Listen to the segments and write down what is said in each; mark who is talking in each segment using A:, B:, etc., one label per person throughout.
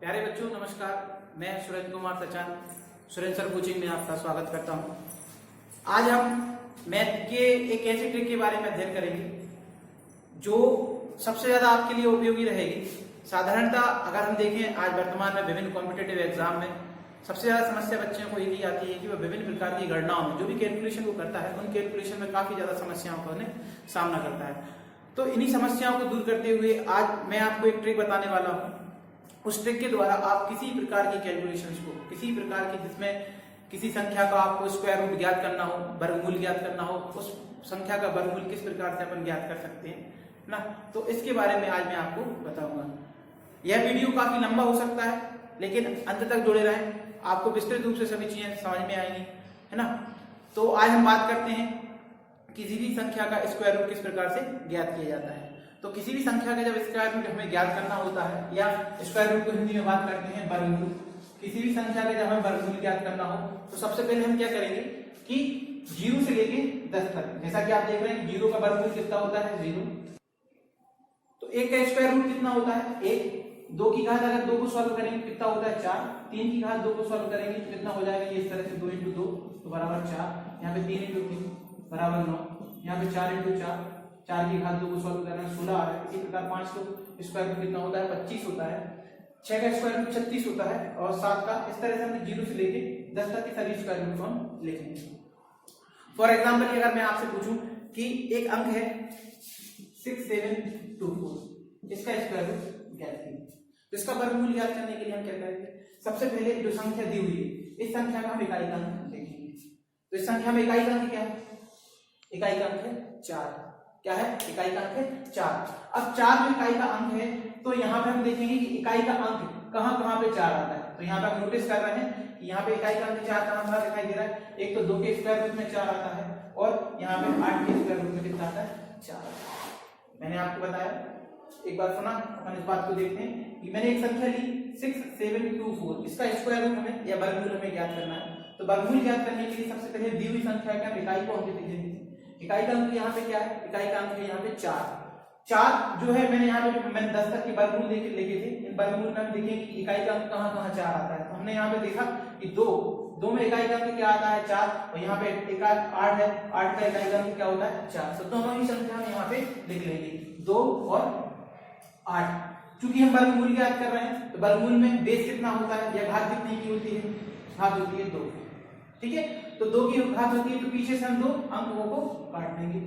A: प्यारे बच्चों नमस्कार। मैं सुरेंद्र कुमार सचान सुरेंद्र सर कोचिंग में आपका स्वागत करता हूं। आज हम मैथ के एक ऐसे ट्रिक के बारे में अध्ययन करेंगे जो सबसे ज्यादा आपके लिए उपयोगी रहेगी। साधारणतः अगर हम देखें आज वर्तमान में विभिन्न कॉम्पिटेटिव एग्जाम में सबसे ज्यादा समस्या बच्चों को यही आती है कि वह विभिन्न प्रकार की गणनाओं में जो भी कैलकुलेशन वो करता है उन कैलकुलेशन में काफी ज्यादा समस्याओं का उन्हें सामना करता है। तो इन्हीं समस्याओं को दूर करते हुए आज मैं आपको एक ट्रिक बताने वाला हूँ। उस ट्रिक के द्वारा आप किसी प्रकार की कैलकुलेशंस को किसी प्रकार की जिसमें किसी संख्या का आपको स्क्वायर रूट ज्ञात करना हो, वर्गमूल ज्ञात करना हो, उस संख्या का वर्गमूल किस प्रकार से अपन ज्ञात कर सकते हैं ना, तो इसके बारे में आज मैं आपको बताऊंगा। यह वीडियो काफी लंबा हो सकता है लेकिन अंत तक जुड़े रहें, आपको विस्तृत रूप से सभी चीजें समझ में आएंगी, है ना। तो आज हम बात करते हैं किसी भी संख्या का स्क्वायर रूट किस प्रकार से ज्ञात किया जाता है। तो किसी भी संख्या का जब स्क्वायर रूट हमें ज्ञात करना होता है या स्क्वायर रूट को हिंदी में बात करते हैं वर्गमूल, किसी भी संख्या का जब हमें वर्गमूल ज्ञात करना हो तो सबसे पहले हम क्या करेंगे कि 0 से लेके 10 तक, जैसा कि आप देख रहे हैं 0 का वर्गमूल कितना होता है 0, तो 1 का स्क्वायर रूट कितना होता है 1, 2 की घात अगर 2 को सॉल्व करेंगे कितना होता है 4, 3 की घात 2 को सॉल्व करेंगे तो कितना हो जाएगा ये इस तरह से 2 × 2 तो बराबर 4, यहाँ पे 3 × 3 बराबर 9, यहाँ पे 4 × 4, 4 की घात 2 को सॉल्व करना 16 आ रहा है। इसी प्रकार 5 का स्क्वायर रूट कितना होता है 25 होता है, 6 का स्क्वायर रूट 36 होता है और 7 का, इस तरह से हम 0 से लेके 10 तक के सभी स्क्वायर रूट को हम लिखेंगे। फॉर एग्जांपल अगर मैं आपसे पूछूं कि एक अंक है 6724, इसका स्क्वायर रूट ज्ञात कीजिए, तो इसका वर्गमूल ज्ञात करने के लिए हम क्या करेंगे, सबसे पहले जो संख्या दी हुई है इस संख्या का हम इकाई का अंक देखेंगे। तो इस संख्या में इकाई का अंक क्या है, इकाई का अंक है 4, क्या है इकाई का अंक है 4। अब 4 जो इकाई का अंक है तो यहाँ पे हम देखेंगे कि इकाई का अंक कहाँ कहाँ पे 4 आता है। तो यहाँ पे हम नोटिस कर रहे हैं कि यहाँ पे इकाई का अंक 4 कहाँ कहाँ दिखाई दे रहा है, एक तो 2 के स्क्वायर रूट में 4 आता है और यहाँ पे 8 के स्क्वायर रूट में कितना आता है 4। मैंने आपको बताया, एक बार सुना, अपन इस बात को देखते हैं कि मैंने एक संख्या ली 6724, इसका स्क्वायर रूट हमें या वर्गमूल हमें ज्ञात करना है। तो वर्गमूल ज्ञात करने के लिए सबसे पहले दी हुई संख्या का इकाई को हम लिखेंगे। इकाई का अंक यहाँ पे क्या है, इकाई का अंक है यहाँ पे 4 जो है मैंने यहाँ पे मैंने 10 तक के वर्गमूल लिखे थे, इन वर्गमूल में हम देखेंगे कि इकाई का अंक कहाँ कहाँ 4 आता है। तो हमने यहाँ पे देखा कि 2 में इकाई का अंक क्या आता है 4 और यहाँ पे 8 है, 8 का इकाई का अंक क्या होता है 4। तो दोनों ही संख्या हम यहाँ पे लिख लेंगे 2 और 8। चूंकि हम वर्गमूल ज्ञात कर रहे हैं तो वर्गमूल में बेस कितना होता है या घात कितने की होती है, घात होती है 2, ठीक है। तो 2 की घात होती है तो पीछे से हम 2 अंकों को काट देंगे।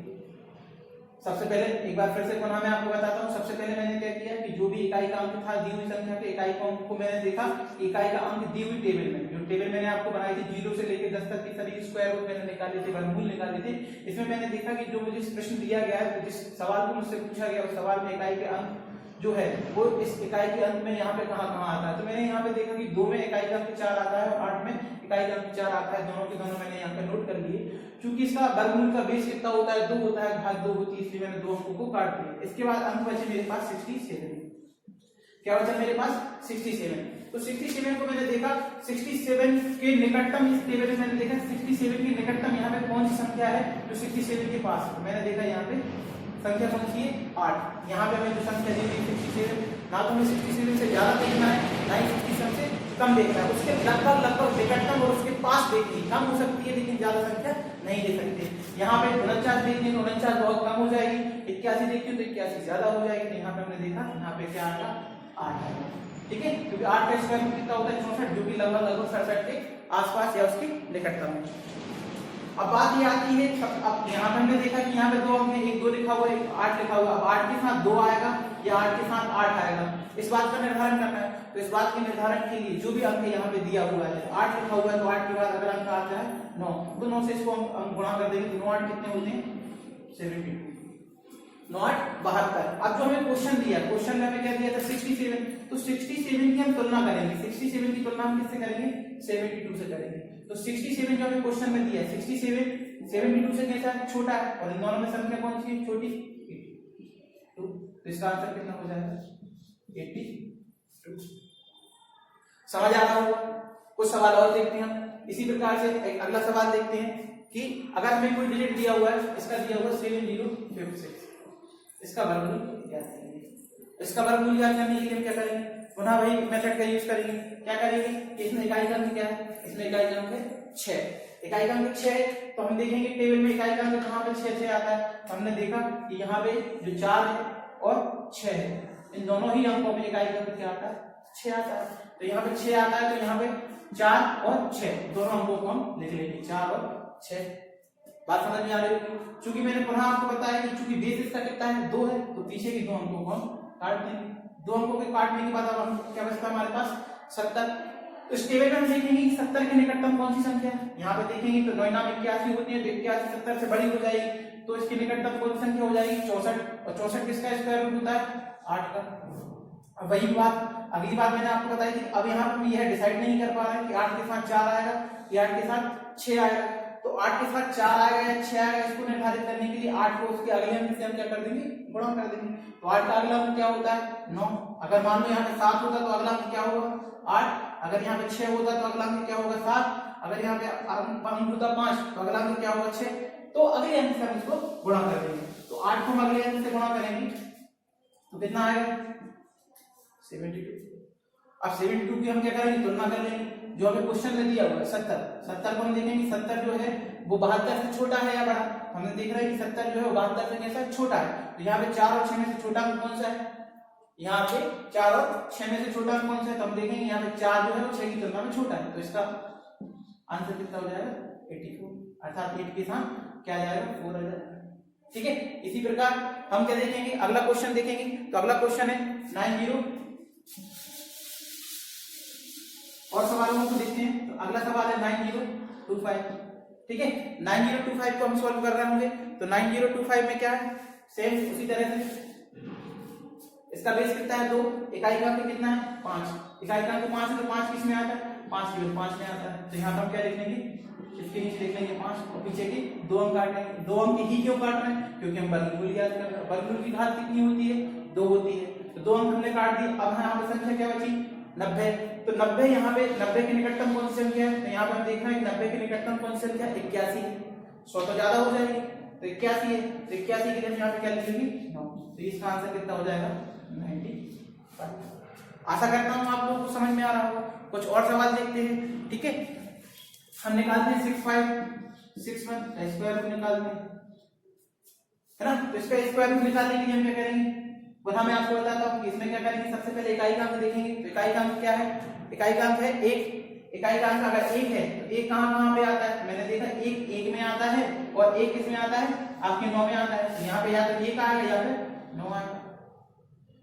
A: सबसे पहले एक बार फिर से पुनः मैं आपको बताता हूँ। सबसे पहले मैंने क्या किया कि जो भी इकाई का अंक था दी हुई संख्या के इकाई का अंक को मैंने देखा, इकाई का अंक दी हुई टेबल में, जो टेबल मैंने आपको बनाई थी 0 से लेकर 10 तक की सभी स्क्वायर रूट मैंने निकाले थे, वर्गमूल निकाले थे। इसमें मैंने देखा कि जो मुझे प्रश्न दिया गया है, जिस सवाल को मुझसे पूछा गया उस सवाल में इकाई के अंक जो है वो इस इकाई के अंक में यहाँ पे कहाँ कहाँ आता है। तो मैंने यहाँ पे देखा कि 2 में इकाई का अंक 4 आता है और 8 में इकाई का अंक 4 आता है, दोनों के दोनों मैंने यहाँ पे नोट कर लिए। क्योंकि इसका वर्गमूल का बेस कितना होता है 2 होता है, घात 2 होती है, इसलिए मैंने 2 अंकों को काट दिया। इसके बाद अंक बचे मेरे पास 67, क्या बचा मेरे पास 67। तो 67 को मैंने देखा 67 के निकटतम, इस टेबल में मैंने देखा 67 के निकटतम यहाँ पे कौन सी संख्या है जो 67 के पास है। मैंने देखा यहाँ पे संख्या कौन सी है 8। यहाँ पे हमें जो संख्या दी गई 67, ना तो हमें 67 से ज्यादा देखना है ना ही 67 से कम देखना है, उसके लगभग निकटतम और उसके पास देखनी, कम हो सकती है लेकिन ज्यादा संख्या नहीं दे सकते। यहाँ पे 49 देखनी तो 49 बहुत कम हो जाएगी, 81 देखती हूँ तो 81 ज्यादा हो जाएगी। तो यहाँ पे हमने देखा यहाँ पे क्या आएगा 8 आएगा, ठीक है, क्योंकि 8 का स्क्वायर रूट कितना होता है 64, जो कि लगभग 67 के आसपास या उसके निकटतम है। अब बात ये आती है, अब यहाँ पे हमने देखा कि यहाँ पे 2 अंक है, एक 2 लिखा हुआ है, एक 8 लिखा हुआ है। अब 8 के साथ 2 आएगा या 8 के साथ 8 आएगा, इस बात का निर्धारण करना है। तो इस बात के निर्धारण के लिए जो भी अंक यहाँ पे दिया हुआ है, 8 लिखा हुआ है तो 8 के बाद अगर अंक आता है 9, तो 9 से इसको हम गुणा कर देंगे तो 9 8 कितने होते हैं 72, 9 8 72। अब जो हमें क्वेश्चन दिया, क्वेश्चन में हमें क्या दिया था 67, तो 67 की हम तुलना करेंगे, 67 की तुलना हम किससे करेंगे 72 से करेंगे। तो 67 जो हमें क्वेश्चन में दिया है 67 72 से कैसा है छोटा है, और इन दोनों में संख्या कौन सी है छोटी 82, तो इसका आंसर कितना हो जाएगा 82। समझ आ रहा होगा। कुछ सवाल और देखते हैं हम इसी प्रकार से। एक अगला सवाल देखते हैं कि अगर हमें कोई डिजिट दिया हुआ है, इसका दिया हुआ 7056, इसका वर्गमूल ज्ञात करेंगे। इसका वर्गमूल ज्ञात करने के लिए हम क्या करेंगे पुनः वही मेथड का यूज करेंगे। क्या करेंगे, इसमें इकाई क्रम क्या है, इसमें इकाई क्रम है 6, इकाई क्रम 6 है। तो हम देखेंगे टेबल में इकाई क्रम कहाँ पे 6 आता है। तो हमने देखा कि यहाँ पे जो 4 है और 6 है, इन दोनों ही अंकों में इकाई क्रम क्या आता है, 6 आता है। तो यहाँ पे 6 आता है, तो यहाँ पे 4 और 6 दोनों अंकों को हम लिख लेंगे, 4 और 6। बात समझ में आ रही होगी। चूंकि मैंने पुनः आपको बताया कि चूंकि बेस इसका कितना है, 2 है, तो पीछे के 2 अंकों को हम काट देंगे। 2 अंकों के काटने के बाद अब हम क्या बचता है हमारे पास 70। तो इस टेबल में हम देखेंगे कि 70 के निकटतम कौन सी संख्या है। यहाँ पे देखेंगे तो 9 में 81 होती है, तो 81 70 से बड़ी हो जाएगी, तो इसकी निकटतम कौन सी संख्या हो जाएगी 64। और 64 किसका स्क्वायर रूट होता है, 8 का। अब वही बात अगली बात मैंने आपको बताई थी। अब यहाँ पर यह डिसाइड नहीं कर पा रहे हैं कि 8 के साथ 4 आएगा कि 8 के साथ 6 आएगा। तो 8 के साथ 4 आएगा या 6 आएगा, इसको निर्धारित करने के लिए 8 को उसके अगले अंक से हम क्या कर देंगे, गुणा कर देंगे। तो 8 का अगला अंक क्या होता है, 9। अगर मान लो यहाँ पे 7 होता तो अगला अंक क्या होगा, 8। अगर यहाँ पे 6 होता तो अगला अंक क्या होगा, 7। अगर यहाँ पे अंक होता 5 तो अगला अंक क्या होगा, 6। तो अगले अंक से हम इसको गुणा कर देंगे। तो 8 को हम अगले अंक से गुणा करेंगे तो कितना आएगा, 72। अब 72 की हम क्या करेंगे, तुलना कर लेंगे। जो हमें क्वेश्चन में दिया हुआ है 70 को हम देखेंगे 70 जो है वो 72 से छोटा है या बड़ा। हमने देख रहा है कि 70 जो है वो 72 से कैसा छोटा है। तो यहाँ पे 4 और 6 में से छोटा अंक कौन सा है, यहाँ पे 4 और 6 में से छोटा अंक कौन सा है। तो हम देखेंगे यहाँ पे 4 जो है वो 6 की तुलना में छोटा है। तो इसका आंसर कितना हो जाएगा, 84, अर्थात 8 के साथ क्या आ जाएगा, 4 आ जाएगा। ठीक है, इसी प्रकार हम क्या देखेंगे, अगला क्वेश्चन देखेंगे। तो अगला क्वेश्चन है 90 और सवालों को देखते हैं। तो अगला सवाल है 9025। ठीक है, 9025 को हम सॉल्व कर रहे होंगे। तो 9025 में क्या है, सेम उसी तरह से इसका बेस कितना है, 2, इकाई का अंक कितना है, 5। इकाई का अंक 5 है, तो 5 किस में आता है, 5 में आता है। तो यहाँ पर हम क्या लिख लेंगे, इसके नीचे लिख लेंगे 5 और पीछे के 2 अंक काटेंगे। 2 अंक ही क्यों काट रहे हैं, क्योंकि हम वर्गमूल याद कर रहे हैं। वर्गमूल की घात कितनी होती है, 2 होती है। तो 2 अंक हमने काट दिए। अब यहाँ पर संख्या क्या बची, 90। तो 90 यहाँ पे 90 के निकटतम कौन सी संख्या है, तो यहाँ पे हम देख रहे हैं 90 के निकटतम कौन सी संख्या, 81 है। 100 तो ज्यादा हो जाएगी, तो 81 है। तो 81 के लिए हम यहाँ पे क्या लिखेंगे, 9। तो इसका आंसर कितना हो जाएगा, 95। आशा करता हूँ आप लोगों को समझ में आ रहा होगा। कुछ और सवाल देखते हैं। ठीक है, हम निकालते हैं 6561 का स्क्वायर रूट निकालते हैं, है ना। तो इसका स्क्वायर रूट निकालने के लिए हम क्या करेंगे, वह मैं आपको बताता हूँ कि इसमें क्या करेंगे। सबसे पहले इकाई का अंक देखेंगे। तो इकाई का अंक क्या है, इकाई का अंक है 1। इकाई का अंक अगर 1 है तो 1 कहाँ पे आता है, मैंने देखा 1 में आता है और 1 किस में आता है, आपके 9 में आता है। तो यहाँ पे या तो 1 आएगा या फिर 9 आएगा।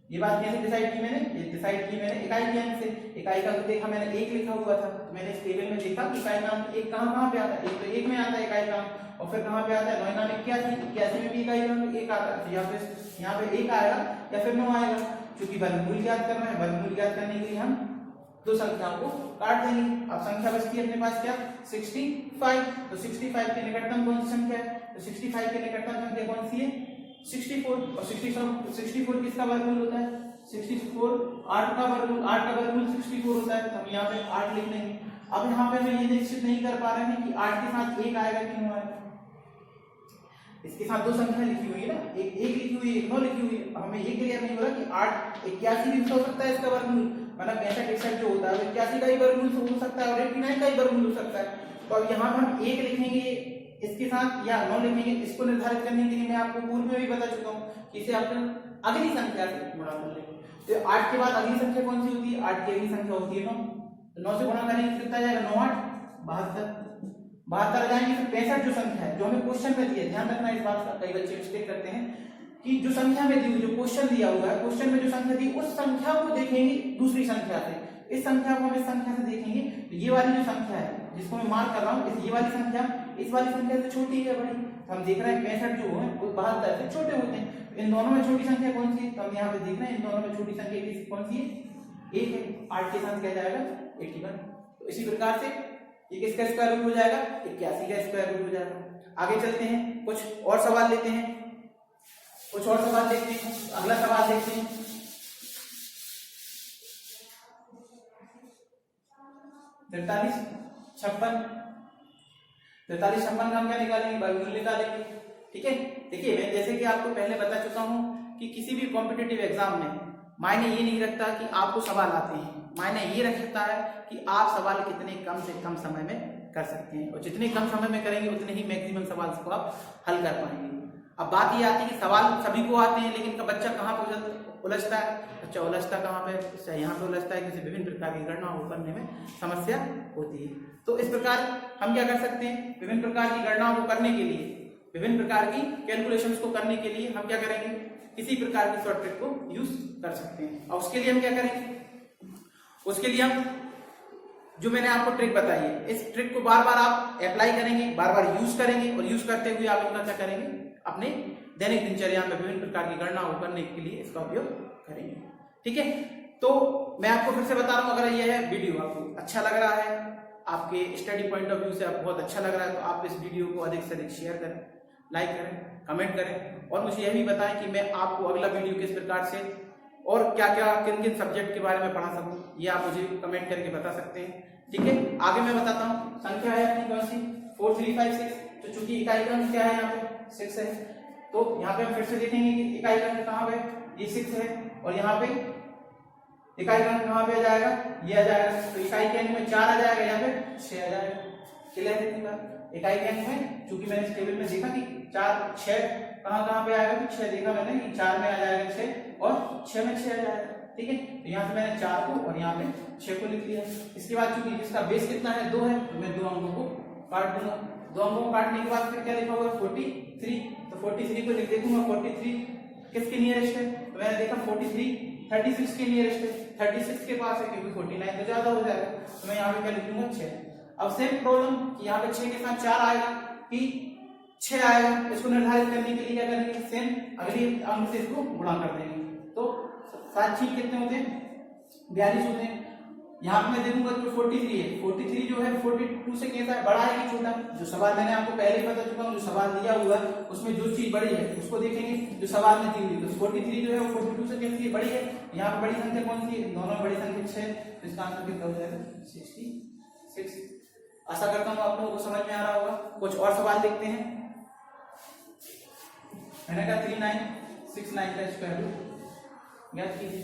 A: ये बात कैसे डिसाइड की मैंने, ये डिसाइड की मैंने इकाई के अंक से। इकाई का अंक देखा मैंने 1 लिखा हुआ था, तो मैंने इस टेबल में देखा कि इकाई का अंक 1 कहाँ पे आता है, 1 तो 1 में आता है इकाई का अंक। और फिर कहाँ पे आता है, 9 में 81 में भी इकाई का अंक 1 आता है। तो यहाँ पे 1 आएगा या फिर 9 आएगा। क्योंकि वर्गमूल ज्ञात करना है, वर्गमूल ज्ञात करने के लिए हम 2 संख्याओं को काट देंगे। अब संख्या बचती है अपने पास क्या, 65। तो 65 के निकटतम कौन सी संख्या है, तो 65 के निकटतम संख्या कौन सी है, 64। और 64 किसका वर्गमूल होता है, 64 8 का वर्गमूल, 8 का वर्गमूल 64 होता है। तो हम यहाँ पे 8 लिख लेंगे। अब यहाँ पे हम ये निश्चित नहीं कर पा रहे हैं कि 8 के साथ 1 आएगा कि 9 आएगा। इसके साथ 2 संख्या लिखी हुई है ना, एक लिखी हुई है, एक 9 लिखी हुई है। हमें ये क्लियर नहीं हो रहा कि 8 81 भी हो सकता है इसका वर्गमूल, मतलब 65 जो होता है 81 का ही वर्गमूल हो सकता है और 89 का ही वर्गमूल हो सकता है। तो अब यहाँ पर हम 1 लिखेंगे इसके साथ या 9 लिखेंगे। इसको निर्धारित करने के लिए मैं आपको पूर्व में भी बता चुका हूँ कि इसे आप अगली संख्या से गुणा कर लेंगे। तो 8 के बाद अगली संख्या कौन सी होती है, 8 की अगली संख्या होती है 9। तो 9 से गुणा करेंगे कितना जाएगा, 9 8 72। 72 जाएंगे तो 65 जो संख्या है जो हमें क्वेश्चन में दी है, ध्यान रखना इस बात का, कई बच्चे मिस्टेक करते हैं कि जो संख्या में दी हुई, जो क्वेश्चन दिया हुआ है, क्वेश्चन में जो संख्या दी उस संख्या को देखेंगे दूसरी संख्या से। इस संख्या को हम इस संख्या से देखेंगे तो ये वाली जो संख्या है जिसको मैं मार्क कर रहा हूँ, ये वाली संख्या इस वाली संख्या से छोटी है बड़ी। तो हम देख रहे हैं 65 जो है वो 72 से छोटे होते हैं। इन दोनों में छोटी संख्या कौन सी है, तो हम यहाँ पे देख रहे हैं इन दोनों में छोटी संख्या कौन सी है, 1 है। 8 के साथ क्या जाएगा, 81। तो इसी प्रकार से ये किसका स्क्वायर रूट हो जाएगा, 81 का स्क्वायर रूट हो जाएगा। आगे चलते हैं, कुछ और सवाल लेते हैं, कुछ और सवाल देखते हैं। अगला सवाल देखते हैं, तैतालीस छप्पन का हम क्या निकालेंगे, वर्गमूल निकालेंगे। ठीक है, देखिए मैं जैसे कि आपको पहले बता चुका हूं कि किसी भी कॉम्पिटिटिव एग्जाम में मायने ये नहीं रखता कि आपको सवाल आते हैं, मायने ये रखता है कि आप सवाल कितने कम से कम समय में कर सकते हैं, और जितने कम समय में करेंगे उतने ही मैक्सिमम सवाल को आप हल कर पाएंगे। अब बात ये आती है कि सवाल सभी को आते हैं, लेकिन बच्चा कहाँ पर उलझता है? बच्चा उलझता कहाँ पे? यहाँ पे उलझता है, किसी विभिन्न प्रकार की गणना करने में समस्या होती है। तो इस प्रकार हम क्या कर सकते हैं? विभिन्न प्रकार की गणनाओं को करने के लिए, विभिन्न प्रकार की कैलकुलेशंस को करने के लिए हम क्या करेंगे? किसी प्रकार की शॉर्ट ट्रिक को यूज कर सकते हैं। और उसके लिए हम क्या करेंगे? उसके लिए हम जो मैंने आपको ट्रिक बताई है, इस ट्रिक को बार बार आप अप्लाई करेंगे, बार बार यूज करेंगे, और यूज करते हुए आप इनका क्या करेंगे? अपने दैनिक दिनचर्या में विभिन्न प्रकार की गणनाओं करने के लिए इसका उपयोग करेंगे। ठीक है, तो मैं आपको फिर से बता रहा हूं, अगर यह वीडियो आपको अच्छा लग रहा है, आपके स्टडी पॉइंट ऑफ व्यू से आपको बहुत अच्छा लग रहा है, तो आप इस वीडियो को अधिक से अधिक शेयर करें, लाइक करें, कमेंट करें, और मुझे यह भी बताएं कि मैं आपको अगला वीडियो किस प्रकार से और क्या क्या किन किन सब्जेक्ट के बारे में पढ़ा सकूं, ये आप मुझे कमेंट करके बता सकते हैं। ठीक है, आगे मैं बताता हूँ। संख्या है अपनी कौन सी? 4356। तो चूंकि इकाई क्रम क्या है यहाँ पे? 6 है। तो यहाँ पे हम फिर से देखेंगे कि इकाई क्रम कहाँ पे? ये 6 है, और यहाँ पे इकाई क्रम कहाँ पे आ जाएगा? ये आ जाएगा। तो इकाई के अंक में 4 आ जाएगा, यहाँ पे 6 आ जाएगा। क्लियर है इतनी बात? इकाई के अंक में चूंकि मैंने इस टेबल में देखा कि 4 6 कहाँ पे आएगा, तो 6 देखा मैंने कि 4 में आ जाएगा 6, और 6 में 6 आ जाएगा। ठीक है, तो यहाँ पे मैंने 4 को और यहाँ पे 6 को लिख लिया। इसके बाद चूंकि इसका बेस कितना है? 2 है, तो मैं 2 अंकों को काट दूंगा। 2 अंकों को काटने के बाद फिर क्या लिखा होगा? 43। तो 43 को लिख देखूंगा, 43 किसके नियरेस्ट है? तो मैंने देखा 43 36 के नियरेस्ट है, 36 के पास है, क्योंकि 49 तो ज्यादा हो जाएगा, तो मैं यहाँ पे क्या लिख दूंगा? 6। अब सेम प्रॉब्लम कि यहाँ पे 6 के साथ 4 आएगा कि 6 आएगा, इसको निर्धारित करने के लिए क्या करेंगे? सेम अगली अंक से इसको गुणा कर देंगे। तो 7 छीक कितने होते हैं? 42 होते हैं। यहाँ पे मैं देखूंगा तो 43 है। 43 जो है 42 से कैसा है? बड़ा है कि छोटा? जो सवाल मैंने आपको पहले ही बता चुका हूँ, जो सवाल दिया हुआ है उसमें जो चीज बड़ी है उसको देखेंगे, जो सवाल में दी हुई। तो 43 जो है वो 42 से कैसी है? बड़ी है। यहाँ पे बड़ी संख्या कौन सी है? दोनों में बड़ी संख्या 6, तो इसका आंसर कितना हो जाएगा? 66। आशा करता हूँ आप लोगों को समझ में आ रहा होगा। कुछ और सवाल देखते हैं। मैंने कहा 3969 का स्क्वायर रूट ज्ञात कीजिए।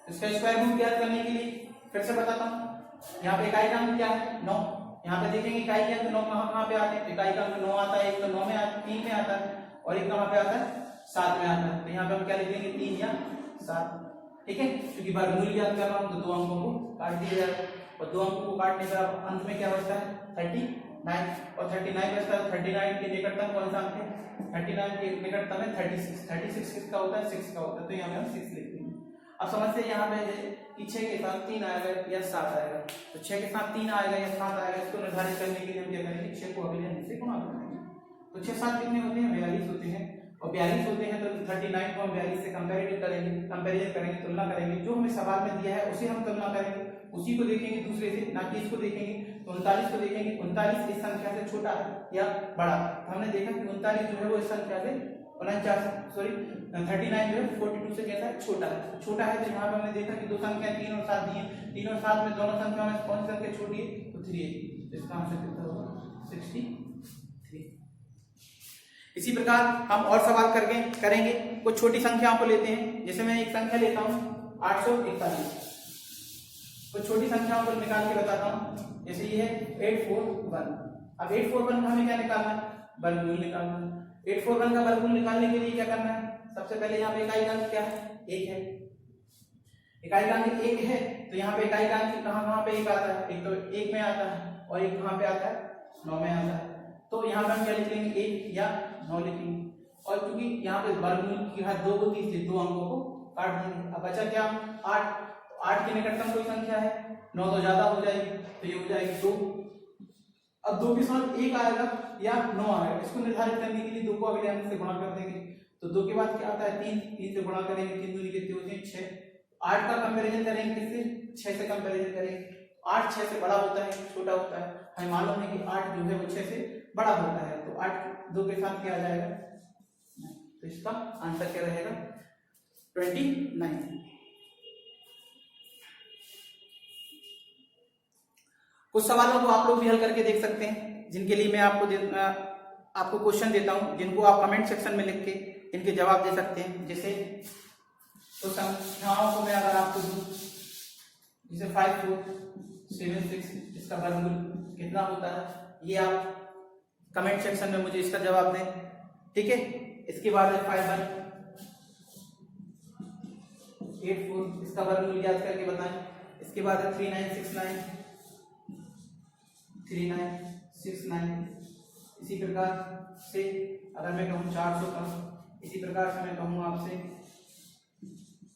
A: इसका स्क्वायर रूट ज्ञात करने के लिए फिर से बताता हूँ। यहाँ पे इकाई का अंक क्या है? 9। यहाँ पे देखेंगे इकाई के अंक 9 कहाँ पे आते हैं? इकाई का अंक 9 आता है, एक तो 9 में 3 में आता है, और एक कहाँ पे आता है? 7 में आता है। तो यहाँ पे हम क्या लिख देंगे? 3 या 7। ठीक है, क्योंकि वर्गमूल ज्ञात कर रहा हूँ तो 2 अंकों को काट दिया जाएगा, और 2 अंकों को काटने पर अंत में क्या बचता है? 39, और 39 बचता है। 39 के निकटतम कौन सा अंक है? 39 के निकटतम है 36। 36 किसका होता है? 6 का होता है, तो यहाँ पे हम 6 लिखते हैं। अब समस्या यहाँ पे है कि 6 के साथ 3 आएगा या 7 आएगा। तो 6 के साथ 3 आएगा या 7 आएगा, इसको निर्धारित करने के लिए हम क्या करेंगे? 6 को अगले अंक से गुणा करेंगे। तो 6 7 कितने होते हैं? 42 होते हैं, और 42 होते हैं तो 39 को हम 42 से कंपैरिजन करेंगे, तुलना करेंगे। जो हमें सवाल में दिया है उसे हम तुलना करेंगे, उसी को देखेंगे दूसरे से, ना कि इसको देखेंगे। तो 39 को देखेंगे, 39 इस संख्या से छोटा है या बड़ा? तो हमने देखा कि 39 जो है वो इस संख्या से 39 जो है 42 से कैसा है? छोटा है। छोटा है तो यहाँ पे हमने देखा कि दो संख्या 3 और 7 दी है। 3 और 7 में दोनों संख्याओं में कौन सी संख्या छोटी है? तो 3 है। इसका आंसर कितना होगा? 63। इसी प्रकार हम और सवाल करेंगे। कुछ छोटी संख्याओं को लेते हैं। जैसे मैं एक संख्या लेता हूँ 841। कुछ छोटी संख्याओं को निकाल के बताता हूँ। जैसे ये है 841। अब 841 का हमें क्या निकालना है? वर्गमूल निकालना है। 841 का वर्गमूल निकालने के लिए क्या करना है? सबसे पहले यहाँ पे इकाई का अंक क्या है? 1 है। इकाई का अंक 1 है, तो यहाँ पे इकाई का अंक कहाँ पे 1 आता है? एक तो 1 में आता है, और एक कहाँ पे आता है? 9 में आता है। तो यहाँ पे हम क्या लिख लेंगे? 1 या 9 लिखेंगे। और क्योंकि यहाँ पे वर्गमूल की घात 2 को 3 से 2 अंकों को काट देंगे। अब बचा क्या? 8। तो 8 के निकटतम कोई संख्या है? 9 तो ज्यादा हो जाएगी, तो ये हो जाएगी 2। अब 2 के साथ 1 आएगा या 9 आएगा, इसको निर्धारित करने के लिए 2 को अगले अंक से गुणा कर देंगे। तो 2 के बाद क्या आता है? 3। 3 से गुणा करेंगे, 3 दूनी कितने होते हैं? 6। 8 का कंपैरिजन करेंगे किससे? 6 से कंपैरिजन करेंगे। 8 6 से बड़ा होता है, छोटा होता है? हमें मालूम है कि 8 जो है वो 6 से बड़ा होता है। तो 8 2 के साथ क्या आ जाएगा? तो इसका आंसर क्या रहेगा? 29। कुछ सवालों को आप लोग भी हल करके देख सकते हैं, जिनके लिए मैं आपको क्वेश्चन देता हूं, जिनको आप कमेंट सेक्शन में लिख के इनके जवाब दे सकते हैं। जैसे तो संख्याओं को मैं अगर आपको दूं, जैसे 5 4 7 6, इसका वर्गमूल कितना होता है, ये आप कमेंट सेक्शन में मुझे इसका जवाब दें, ठीक है। इसके बाद है 5 1 8 4, इसका वर्गमूल याद करके बताएं। इसके बाद है 3 9 6 9 3 9 6 9। इसी प्रकार से अगर मैं कहूँ 400 का, इसी प्रकार से मैं कहूँ आपसे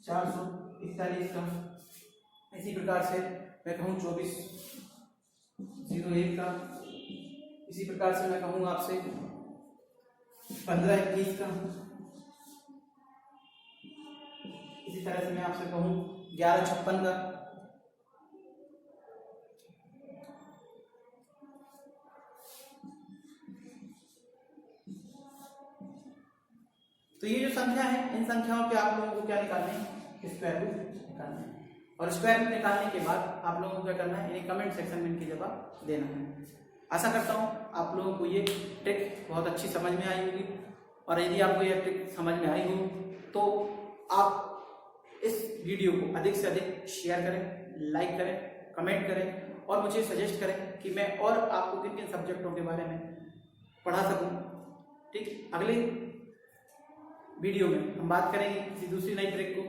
A: 441 का, इसी प्रकार से मैं कहूँ 2401 का, इसी प्रकार से मैं कहूँ आपसे 1521 का, इसी तरह से मैं आपसे कहूँ 1156 का, तो ये जो संख्या है, इन संख्याओं के आप लोगों को क्या निकालना है, स्क्वायर रूट निकालना है। और स्क्वायर रूट निकालने के बाद आप लोगों को क्या करना है, इन्हें कमेंट सेक्शन में इनकी जवाब देना है। आशा करता हूँ आप लोगों को ये ट्रिक बहुत अच्छी समझ में आई होगी, और यदि आपको यह ट्रिक समझ में आई हो तो आप इस वीडियो को अधिक से अधिक शेयर करें, लाइक करें, कमेंट करें, और मुझे सजेस्ट करें कि मैं और आपको किन किन सब्जेक्टों के बारे में पढ़ा सकूं। ठीक, अगले वीडियो में हम बात करेंगे किसी दूसरी नई ट्रिक को।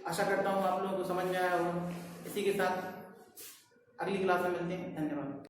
A: आशा करता हूँ आप लोगों को समझ में आया होगा। इसी के साथ अगली क्लास में मिलते हैं। धन्यवाद।